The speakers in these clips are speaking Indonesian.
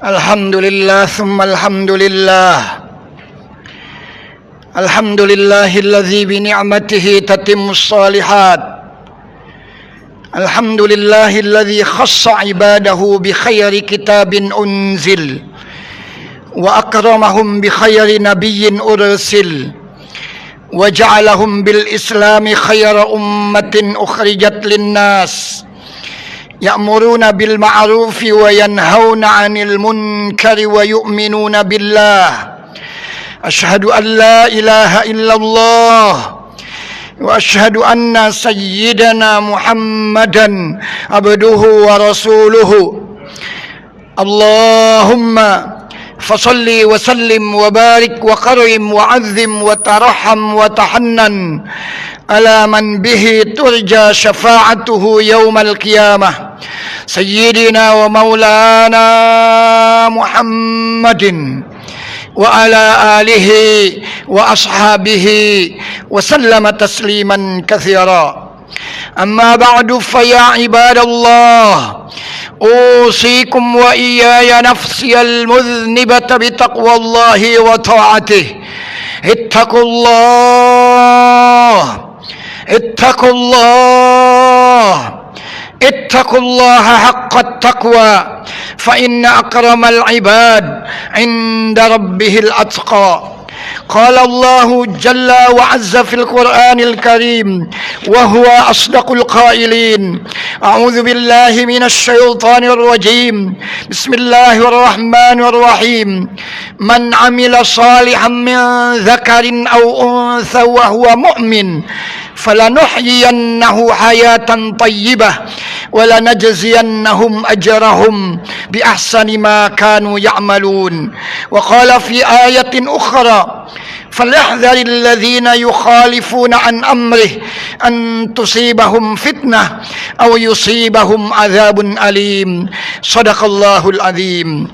Alhamdulillah thumma alhamdulillah. Alhamdulillahilladzi bi ni'matihi tatimmus shalihat. Alhamdulillahilladzi khassa ibadahu bi khairi kitabin unzil wa akramahum bi khairi nabiyyin ursil wa ja'alahum bil islami khaira ummatin ukhrijat linnas ya'muruna bil ma'rufi wa yanhauna 'anil munkari wa yu'minuna billah. Asyhadu an la ilaha illallah wa asyhadu anna sayyidana Muhammadan abduhu wa rasuluhu. Allahumma fasalli wa sallim wa barik wa karim wa azim wa taraham wa tahannan ala man bihi turja syafa'atuhu yawmal qiyamah sayyidina wa maulana Muhammadin wa ala alihi wa ashabihi wa sallama tasliman katsira. Amma ba'du, fa ya ibadallah, usikum wa iyaya nafsiyal mudhnibata bitaqwallahi wa ta'atihi. Ittaqullaha haqqat taqwa, fa inna akramal ibad 'inda rabbihil atqa. Qala Allahu jalla wa azza fil Qur'anil Karim wa huwa asdaqul qailin. A'udzu billahi minasy syaithanir rajim. Bismillahirrahmanirrahim. Man 'amila shalihan min dzakarin aw untha wa huwa mu'min falanuhyiyannahu hayatan thayyibah wa lanajziyannahum ajrahum bi ahsani ma kanu ya'malun. Wa qala fi ayatin ukhra فليحذر الذين يخالفون عن أمره أن تصيبهم فتنة أو يصيبهم عذاب أليم. صدق الله العظيم.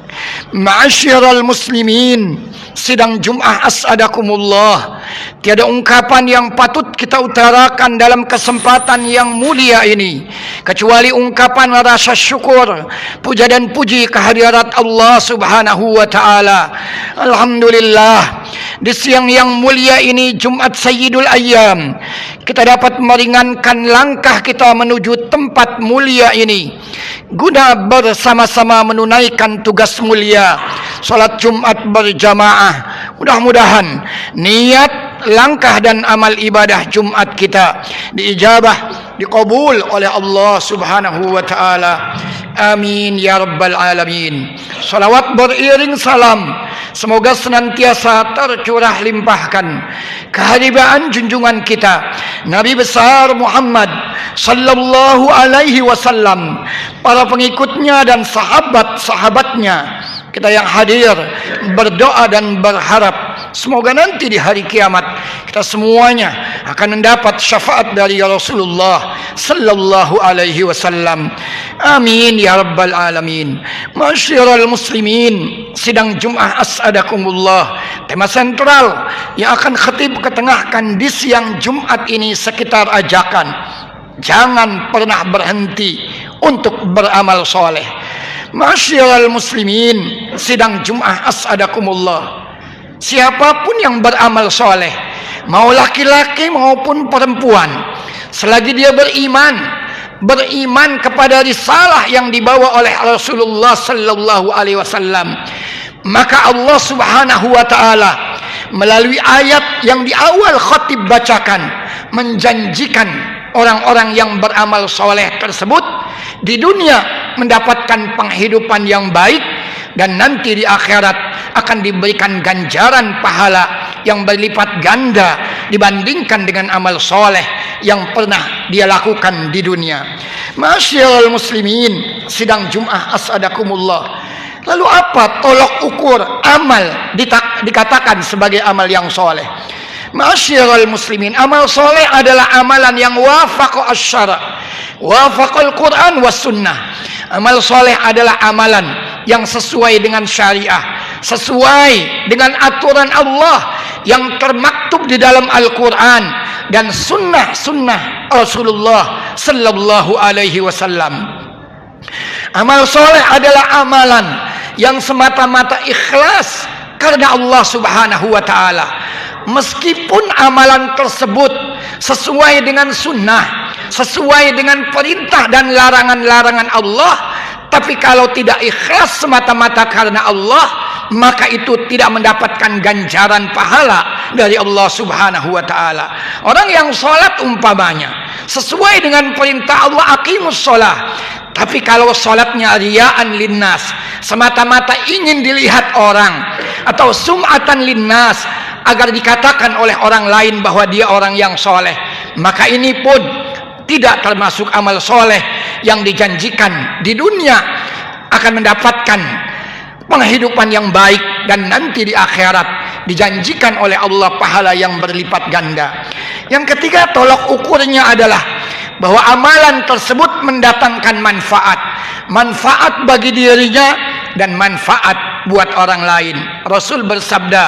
معاشر المسلمين, sidang Jum'ah as'adakumullah, tiada ungkapan yang patut kita utarakan dalam kesempatan yang mulia ini kecuali ungkapan rasa syukur, puja dan puji kehadirat Allah Subhanahu wa taala. Alhamdulillah, di siang yang mulia ini, Jumat Sayyidul Ayyam, kita dapat meringankan langkah kita menuju tempat mulia ini guna bersama-sama menunaikan tugas mulia salat Jumat berjamaah. Mudah-mudahan niat, langkah dan amal ibadah Jumat kita diijabah, diqabul oleh Allah Subhanahu wa taala. Amin ya rabbal alamin. Salawat beriring salam semoga senantiasa tercurah limpahkan kehadiran junjungan kita Nabi besar Muhammad sallallahu alaihi wasallam, para pengikutnya dan sahabat-sahabatnya. Kita yang hadir berdoa dan berharap semoga nanti di hari kiamat kita semuanya akan mendapat syafaat dari Rasulullah sallallahu alaihi wasallam. Amin ya rabbal alamin. Masyiral muslimin, sidang Jum'ah as'adakumullah, tema sentral yang akan khatib ketengahkan di siang Jumat ini sekitar ajakan jangan pernah berhenti untuk beramal soleh. Masyiral muslimin, sidang Jum'ah as'adakumullah, siapapun yang beramal soleh, mau laki-laki maupun perempuan, selagi dia beriman kepada risalah yang dibawa oleh Rasulullah sallallahu alaihi wasallam, maka Allah Subhanahu wa taala melalui ayat yang di awal khatib bacakan menjanjikan orang-orang yang beramal soleh tersebut di dunia mendapatkan penghidupan yang baik, dan nanti di akhirat akan diberikan ganjaran pahala yang berlipat ganda dibandingkan dengan amal soleh yang pernah dia lakukan di dunia. Masyiral muslimin, sidang Jum'ah as'adakumullah, Lalu apa tolok ukur amal dikatakan sebagai amal yang soleh? Ma'asyiral muslimin, amal soleh adalah amalan yang wafaqa asy-syara', wafaqal Quran was sunnah. Amal soleh adalah amalan yang sesuai dengan syariah, sesuai dengan aturan Allah yang termaktub di dalam Al-Quran dan sunnah Rasulullah sallallahu alaihi wasallam. Amal soleh adalah amalan yang semata-mata ikhlas karena Allah subhanahu wa ta'ala. Meskipun amalan tersebut sesuai dengan sunnah, sesuai dengan perintah dan larangan-larangan Allah, tapi kalau tidak ikhlas semata-mata karena Allah, maka itu tidak mendapatkan ganjaran pahala dari Allah subhanahu wa ta'ala. Orang yang sholat umpamanya sesuai dengan perintah Allah, aqimus sholah, tapi kalau sholatnya riya'an linnas, semata-mata ingin dilihat orang, atau sum'atan linnas, agar dikatakan oleh orang lain bahwa dia orang yang soleh, maka ini pun tidak termasuk amal soleh yang dijanjikan di dunia akan mendapatkan penghidupan yang baik, dan nanti di akhirat dijanjikan oleh Allah pahala yang berlipat ganda. Yang ketiga, tolok ukurnya adalah bahwa amalan tersebut mendatangkan manfaat bagi dirinya dan manfaat buat orang lain. Rasul bersabda,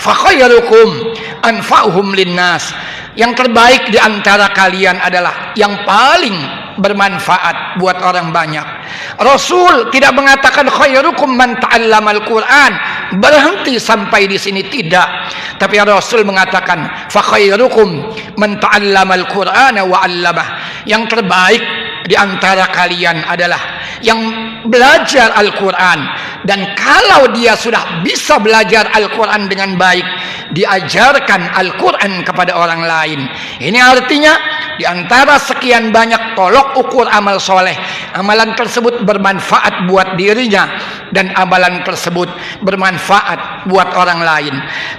fa khairukum anfa'uhum linnas, yang terbaik di antara kalian adalah yang paling bermanfaat buat orang banyak. Rasul tidak mengatakan khairukum man ta'allamal Quran, berhenti sampai di sini, tidak. Tapi Rasul mengatakan fa khairukum man ta'allamal Qur'ana wa 'allamah, yang terbaik di antara kalian adalah yang belajar Al-Quran, dan kalau dia sudah bisa belajar Al-Quran dengan baik, diajarkan Al-Quran kepada orang lain. Ini artinya di antara sekian banyak tolok ukur amal soleh, amalan tersebut bermanfaat buat dirinya dan amalan tersebut bermanfaat buat orang lain.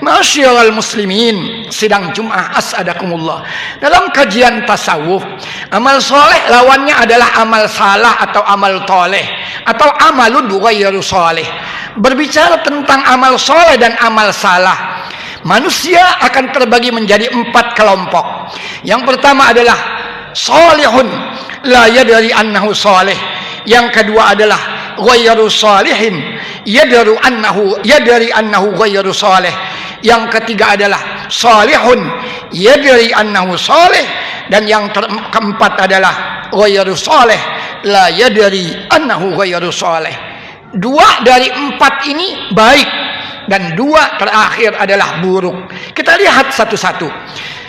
Ma'asyiral muslimin, sidang Jum'ah as'adakumullah. Dalam kajian tasawuf, amal soleh lawannya adalah amal salah atau amal toleh, atau amalun ghairu soleh. Berbicara tentang amal soleh dan amal salah, manusia akan terbagi menjadi 4 kelompok. Yang pertama adalah solihun la yadri annahu soleh. Yang kedua adalah ghairu solihin yadri annahu ghairu soleh. Yang ketiga adalah solihun yadri annahu soleh. Dan yang keempat adalah ghairu soleh la yadri annahu ghairu soleh. 2 dari 4 ini baik, dan 2 terakhir adalah buruk. Kita lihat satu-satu.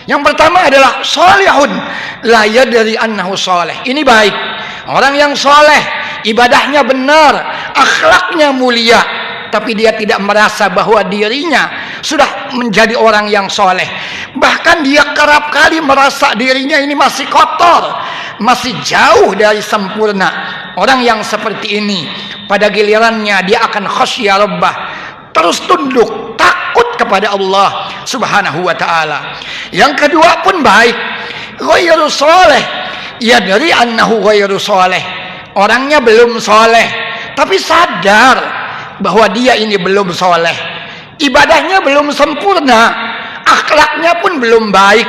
Yang pertama adalah solihun la yadri annahu soleh. Ini baik. Orang yang soleh, ibadahnya benar, akhlaknya mulia, tapi dia tidak merasa bahwa dirinya sudah menjadi orang yang soleh. Bahkan dia kerap kali merasa dirinya ini masih kotor, masih jauh dari sempurna. Orang yang seperti ini, pada gilirannya dia akan khasyya rabbah, terus tunduk, takut kepada Allah subhanahu wa ta'ala. Yang kedua pun baik, ghairu soleh yadri annahu ghairu soleh. Orangnya belum soleh, tapi sadar bahwa dia ini belum soleh. Ibadahnya belum sempurna, akhlaknya pun belum baik,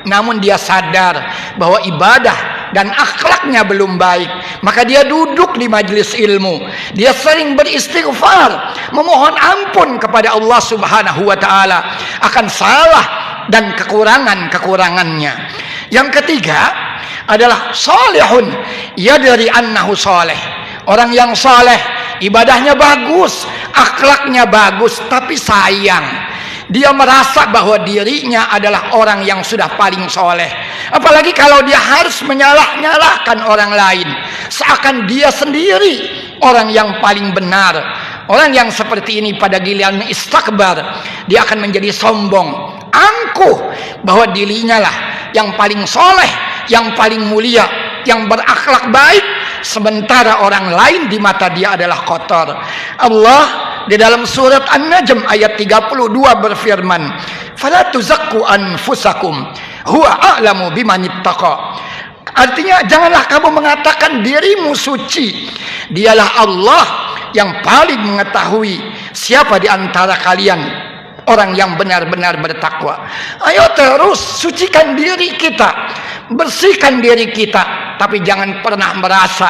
namun dia sadar bahwa ibadah dan akhlaknya belum baik. Maka dia duduk di majelis ilmu, dia sering beristighfar, memohon ampun kepada Allah subhanahu wa ta'ala akan salah dan kekurangannya. Yang ketiga adalah solihun yadri annahu soleh. Orang yang soleh, ibadahnya bagus, akhlaknya bagus, tapi sayang, dia merasa bahwa dirinya adalah orang yang sudah paling soleh. Apalagi kalau dia harus menyalah-nyalahkan orang lain, seakan dia sendiri orang yang paling benar. Orang yang seperti ini pada giliran istakbar, dia akan menjadi sombong, angkuh bahwa dirinya lah yang paling soleh, yang paling mulia, yang berakhlak baik, sementara orang lain di mata dia adalah kotor. Allah di dalam surat An-Najm ayat 32 berfirman, "Fala tuzakku anfusakum, huwa a'lamu bimanittaqa." Artinya, janganlah kamu mengatakan dirimu suci. Dialah Allah yang paling mengetahui siapa di antara kalian orang yang benar-benar bertakwa. Ayo terus sucikan diri kita, bersihkan diri kita, tapi jangan pernah merasa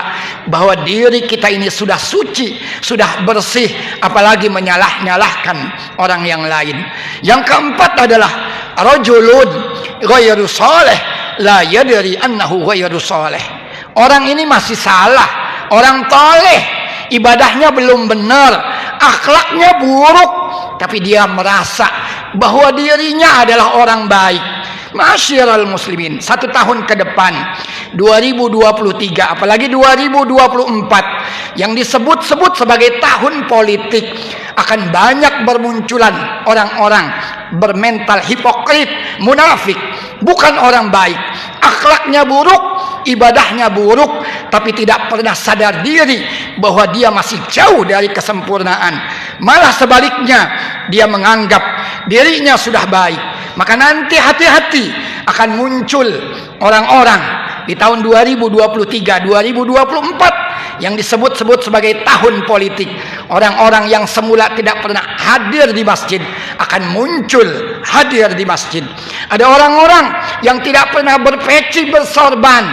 bahwa diri kita ini sudah suci, sudah bersih, apalagi menyalah-nyalahkan orang yang lain. Yang keempat adalah rajulun ghairu salih la yadri annahu ghairu salih. Orang ini masih salah, orang toleh, ibadahnya belum benar, akhlaknya buruk, tapi dia merasa bahwa dirinya adalah orang baik. Masyiral muslimin, 1 tahun ke depan 2023, apalagi 2024 yang disebut-sebut sebagai tahun politik, akan banyak bermunculan orang-orang bermental hipokrit, munafik, bukan orang baik, akhlaknya buruk, ibadahnya buruk, tapi tidak pernah sadar diri bahwa dia masih jauh dari kesempurnaan. Malah sebaliknya, dia menganggap dirinya sudah baik. Maka nanti hati-hati, akan muncul orang-orang di tahun 2023, 2024 yang disebut-sebut sebagai tahun politik. Orang-orang yang semula tidak pernah hadir di masjid akan muncul hadir di masjid. Ada orang-orang yang tidak pernah berpeci bersorban,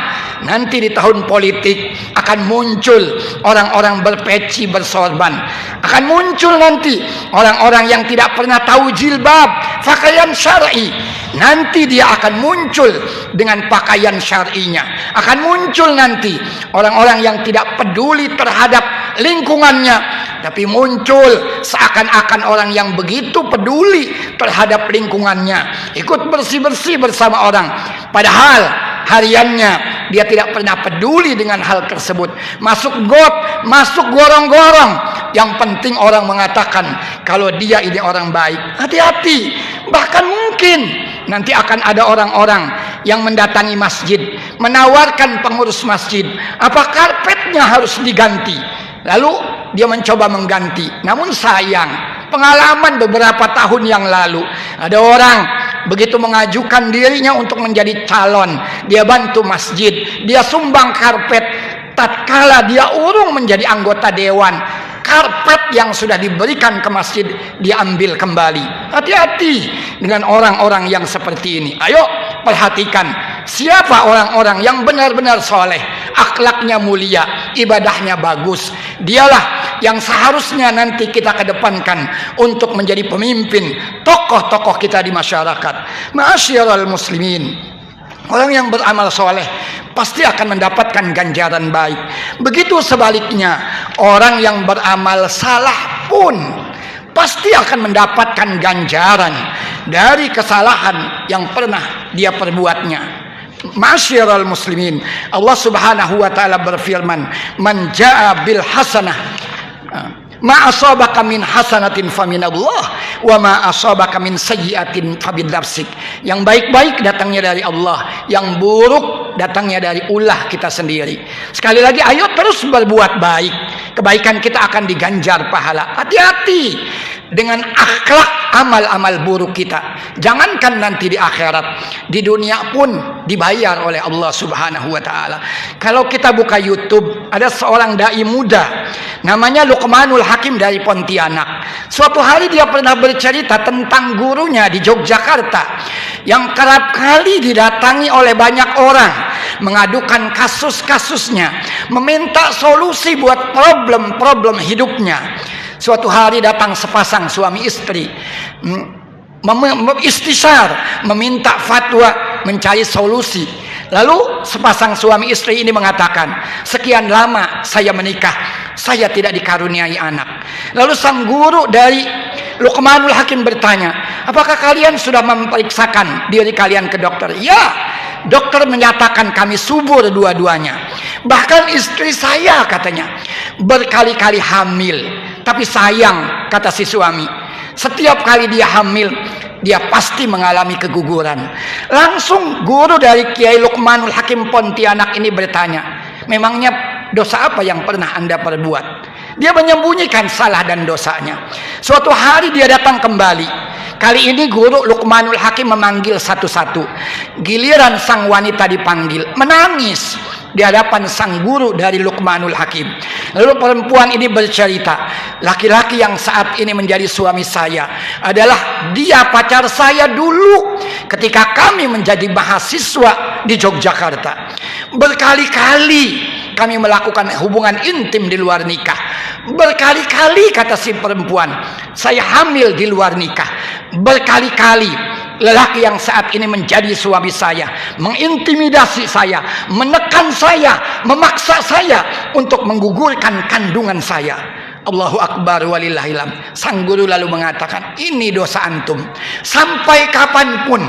nanti di tahun politik akan muncul orang-orang berpeci bersorban. Akan muncul nanti orang-orang yang tidak pernah tahu jilbab, pakaian syar'i, nanti dia akan muncul dengan pakaian syar'inya. Akan muncul nanti orang-orang yang tidak peduli terhadap lingkungannya, tapi muncul seakan-akan orang yang begitu peduli terhadap lingkungannya, ikut bersih-bersih bersama orang, padahal hariannya dia tidak pernah peduli dengan hal tersebut. Masuk got, masuk gorong-gorong, yang penting orang mengatakan kalau dia ini orang baik. Hati-hati, bahkan mungkin nanti akan ada orang-orang yang mendatangi masjid, menawarkan pengurus masjid, apa karpetnya harus diganti. Lalu dia mencoba mengganti, namun sayang, pengalaman beberapa tahun yang lalu, ada orang begitu mengajukan dirinya untuk menjadi calon, dia bantu masjid, dia sumbang karpet, tatkala dia urung menjadi anggota dewan, karpet yang sudah diberikan ke masjid diambil kembali. Hati-hati dengan orang-orang yang seperti ini. Ayo perhatikan siapa orang-orang yang benar-benar soleh, akhlaknya mulia, ibadahnya bagus. Dialah yang seharusnya nanti kita kedepankan untuk menjadi pemimpin, tokoh-tokoh kita di masyarakat. Ma'asyiral muslimin, orang yang beramal soleh pasti akan mendapatkan ganjaran baik. Begitu sebaliknya, orang yang beramal salah pun pasti akan mendapatkan ganjaran dari kesalahan yang pernah dia perbuatnya. Ma'asyiral muslimin, Allah Subhanahu wa taala berfirman, "Man jaa bil hasanah ma asabaka min hasanatin faminallah wa ma asabaka min sayyi'atin fabinafsik." Yang baik-baik datangnya dari Allah, yang buruk datangnya dari ulah kita sendiri. Sekali lagi, ayo terus berbuat baik, kebaikan kita akan diganjar pahala. Hati-hati dengan akhlak amal-amal buruk kita. Jangankan nanti di akhirat, di dunia pun dibayar oleh Allah Subhanahu wa taala. Kalau kita buka YouTube, ada seorang dai muda namanya Luqmanul Hakim dari Pontianak. Suatu hari dia pernah bercerita tentang gurunya di Yogyakarta yang kerap kali didatangi oleh banyak orang, mengadukan kasus-kasusnya, meminta solusi buat problem-problem hidupnya. Suatu hari datang sepasang suami istri, istisar, meminta fatwa, mencari solusi. Lalu sepasang suami istri ini mengatakan, sekian lama saya menikah, saya tidak dikaruniai anak. Lalu sang guru dari Luqmanul Hakim bertanya, apakah kalian sudah memeriksakan diri kalian ke dokter? Ya, dokter menyatakan kami subur dua-duanya. Bahkan istri saya katanya berkali-kali hamil. Tapi sayang, kata si suami, setiap kali dia hamil, dia pasti mengalami keguguran. Langsung guru dari Kiai Luqmanul Hakim Pontianak ini bertanya, memangnya dosa apa yang pernah Anda perbuat? Dia menyembunyikan salah dan dosanya. Suatu hari dia datang kembali. Kali ini guru Luqmanul Hakim memanggil satu-satu. Giliran sang wanita dipanggil, menangis. di hadapan sang guru dari Luqmanul Hakim. Lalu perempuan ini bercerita, laki-laki yang saat ini menjadi suami saya adalah dia pacar saya dulu ketika kami menjadi mahasiswa di Yogyakarta. Berkali-kali kami melakukan hubungan intim di luar nikah. Berkali-kali, kata si perempuan, saya hamil di luar nikah. Berkali-kali lelaki yang saat ini menjadi suami saya mengintimidasi saya, menekan saya, memaksa saya untuk menggugurkan kandungan saya. Allahu Akbar walillahilham. Sang guru lalu mengatakan, ini dosa antum. Sampai kapanpun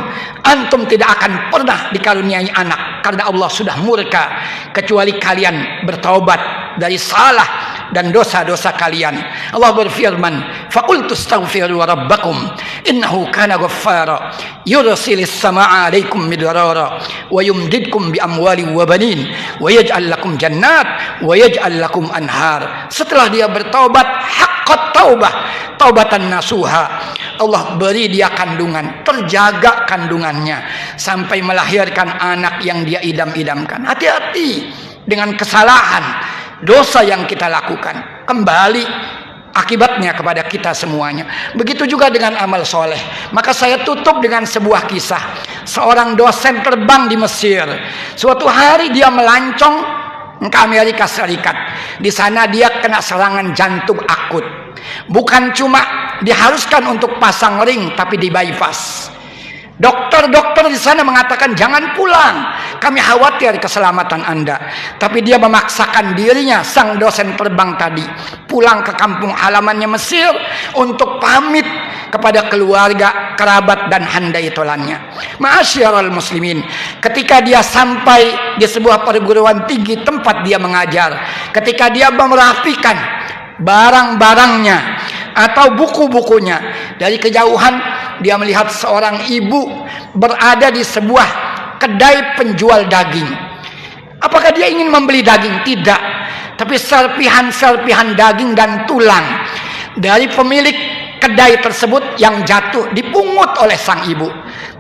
antum tidak akan pernah dikaruniai anak, karena Allah sudah murka, kecuali kalian bertaubat dari salah dan dosa-dosa kalian. Allah berfirman, faqultu astaghfiru rabbakum innahu kana ghaffara yursilis samaa'a 'alaikum midrara wa yumdidkum bi amwalin wa banin wa yaj'al lakum jannat wa yaj'al lakum anhar. Setelah dia bertaubat haqqat taubah, taubatan nasuha, Allah beri dia kandungan, terjaga kandungannya sampai melahirkan anak yang dia idam-idamkan. Hati-hati dengan kesalahan, dosa yang kita lakukan, kembali akibatnya kepada kita semuanya. Begitu juga dengan amal soleh. Maka saya tutup dengan sebuah kisah. Seorang dosen terbang di Mesir. Suatu hari dia melancong ke Amerika Serikat. Di sana dia kena serangan jantung akut. Bukan cuma diharuskan untuk pasang ring, tapi di bypass. Dokter-dokter di sana mengatakan jangan pulang, kami khawatir keselamatan Anda. Tapi dia memaksakan dirinya, sang dosen terbang tadi, pulang ke kampung halamannya Mesir untuk pamit kepada keluarga, kerabat dan handai tolannya. Ma'asyiral muslimin, ketika dia sampai di sebuah perguruan tinggi tempat dia mengajar, ketika dia merapikan barang-barangnya atau buku-bukunya, dari kejauhan dia melihat seorang ibu berada di sebuah kedai penjual daging. Apakah dia ingin membeli daging? Tidak. Tapi serpihan-serpihan daging dan tulang dari pemilik kedai tersebut yang jatuh dipungut oleh sang ibu.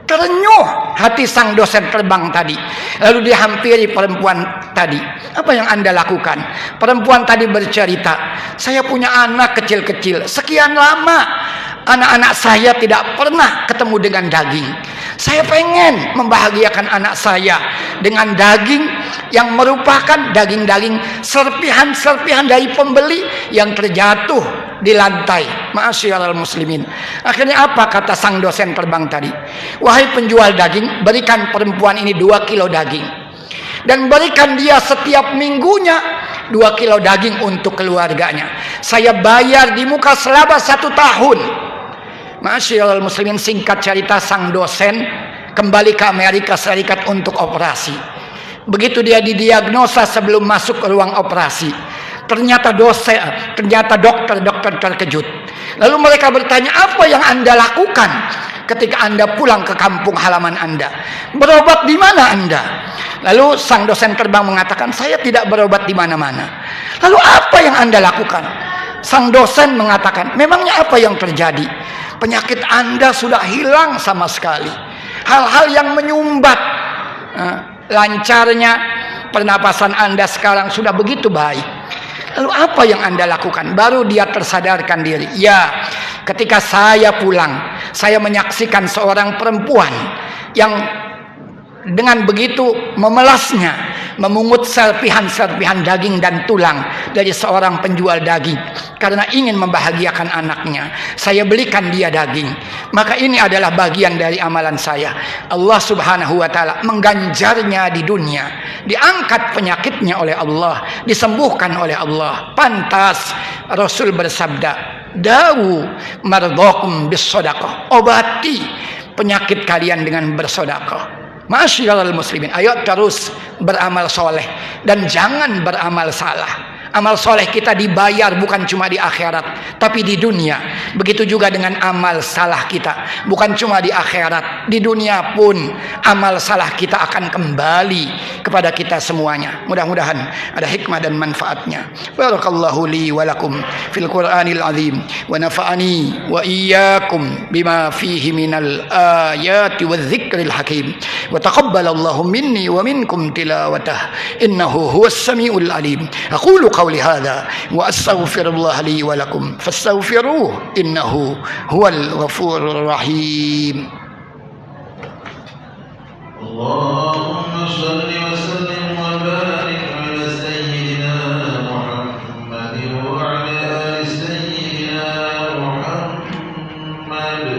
Terenyuh hati sang dosen terbang tadi. Lalu dihampiri perempuan tadi. Apa yang Anda lakukan? Perempuan tadi bercerita, saya punya anak kecil-kecil. Sekian lama anak-anak saya tidak pernah ketemu dengan daging. Saya pengen membahagiakan anak saya dengan daging yang merupakan daging-daging serpihan-serpihan dari pembeli yang terjatuh di lantai. Ma'asyiral muslimin. Akhirnya apa kata sang dosen terbang tadi? Wahai penjual daging, berikan perempuan ini 2 kilo daging. Dan berikan dia setiap minggunya 2 kilo daging untuk keluarganya. Saya bayar di muka selama 1 tahun. Ma'asyiral muslimin, singkat cerita, sang dosen kembali ke Amerika Serikat untuk operasi. Begitu dia didiagnosa sebelum masuk ke ruang operasi, ternyata dokter terkejut. Lalu mereka bertanya, apa yang Anda lakukan ketika Anda pulang ke kampung halaman Anda? Berobat di mana Anda? Lalu sang dosen terbang mengatakan, saya tidak berobat di mana-mana. Lalu apa yang Anda lakukan? Sang dosen mengatakan, memangnya apa yang terjadi? Penyakit Anda sudah hilang sama sekali. Hal-hal yang menyumbat lancarnya pernapasan Anda sekarang sudah begitu baik. Lalu apa yang Anda lakukan? Baru dia tersadarkan diri. Ya, ketika saya pulang, saya menyaksikan seorang perempuan yang dengan begitu memelasnya, memungut serpihan-serpihan daging dan tulang dari seorang penjual daging karena ingin membahagiakan anaknya. Saya belikan dia daging. Maka ini adalah bagian dari amalan saya. Allah Subhanahu wa taala mengganjarnya di dunia, diangkat penyakitnya oleh Allah, disembuhkan oleh Allah. Pantas Rasul bersabda, dawu mardhakum bis shadaqah, obati penyakit kalian dengan bersedekah. Ma'asyiral muslimin, ayo terus beramal soleh dan jangan beramal salah. Amal soleh kita dibayar bukan cuma di akhirat, tapi di dunia. Begitu juga dengan amal salah kita, bukan cuma di akhirat, di dunia pun amal salah kita akan kembali kepada kita semuanya. Mudah-mudahan ada hikmah dan manfaatnya. Barakallahu li wa lakum fil Qur'anil azim, wa nafa'ani wa iyyakum bima fihi minal ayati wadh-dhikril hakim, wa taqabbalallahu minni wa minkum tilawatah, innahu huwas samiul alim. Aqulu قولي هذا وأستغفر الله لي ولكم فاستغفروه إنه هو الغفور الرحيم. اللهم صل وسلم وبارك على سيدنا محمد وعلى آل سيدنا محمد.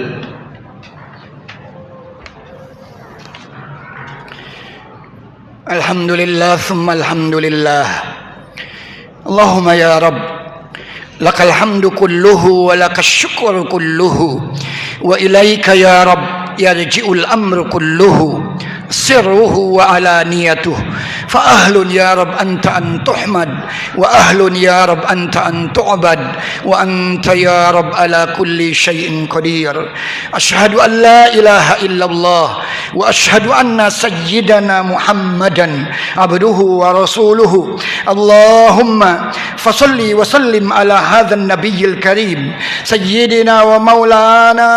الحمد لله ثم الحمد لله. اللهم يا رب لك الحمد كله ولك الشكر كله، وإليك يا رب يرجع الأمر كله سره وعلانيته، فأهل يا رب أنت أن تحمد، وأهل يا رب أنت أن تعبد، وأنت يا رب على كل شيء قدير. أشهد أن لا إله إلا الله، وأشهد أن سيدنا محمدا عبده ورسوله. اللهم فصل وسلم على هذا النبي الكريم سيدنا ومولانا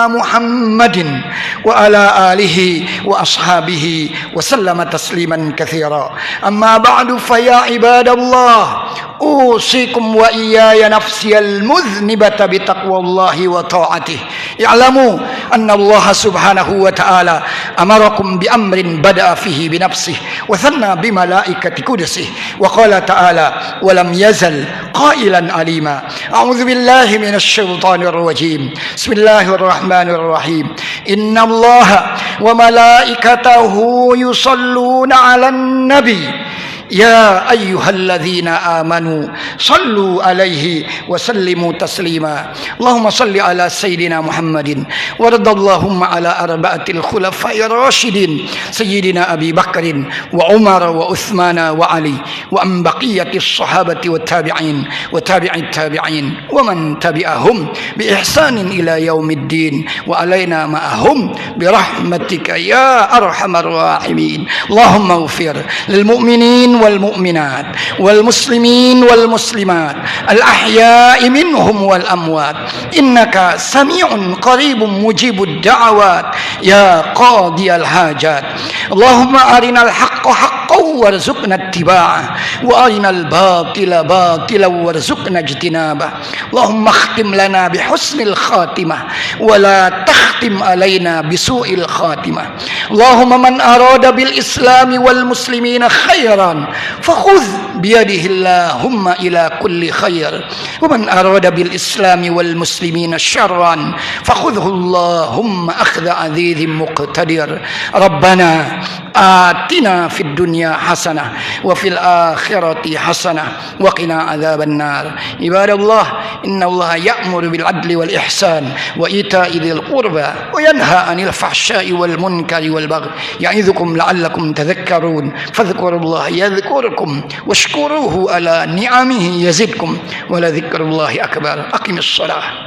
محمد وعلى آله وأصحابه وسلم تسليما كثيرا. أما بعد فيا عباد الله، أوصيكم وإياي نفسي المذنبة بتقوى الله وطاعته. اعلموا أن الله سبحانه وتعالى أمركم بأمر بدأ فيه بنفسه وثنى بملائكة قدسه، وقال تعالى: ولم يزل قائلا عليما. أعوذ بالله من الشيطان الرجيم. بسم الله الرحمن الرحيم. إن الله وملائكته يصلون على النبي يا أيها الذين آمنوا صلوا عليه وسلموا تسليما. اللهم صل على سيدنا محمد، وارض اللهم على أربعة الخلفاء الراشدين سيدنا أبي بكر وعمر وعثمان وعلي، وعن بقية الصحابة والتابعين وتابع التابعين ومن تبعهم بإحسان إلى يوم الدين، وعلينا معهم برحمتك يا أرحم الراحمين. اللهم اغفر للمؤمنين والمؤمنات والمسلمين والمسلمات الأحياء منهم والأموات، إنك سميع قريب مجيب الدعوات يا قاضي الحاجات. اللهم أرنا الحق حقا وارزقنا اتباعه، وأرنا الباطل باطلا وارزقنا اجتنابه. اللهم اختم لنا بحسن الخاتمة ولا تختم علينا بسوء الخاتمة. اللهم من أراد بالإسلام والمسلمين خيرا فخذ بيده اللهم إلى كل خير، ومن أراد بالإسلام والمسلمين شرا فخذه اللهم أخذ عزيز مقتدر. ربنا آتنا في الدنيا حسنة وفي الآخرة حسنة وقنا عذاب النار. عباد الله، إن الله يأمر بالعدل والإحسان وإيتاء ذي القربى وينهى عن الفحشاء والمنكر والبغي، يعظكم لعلكم تذكرون. فاذكروا الله يذكركم واشكروه على نعمه يزدكم ولذكر الله أكبر. أقم الصلاة.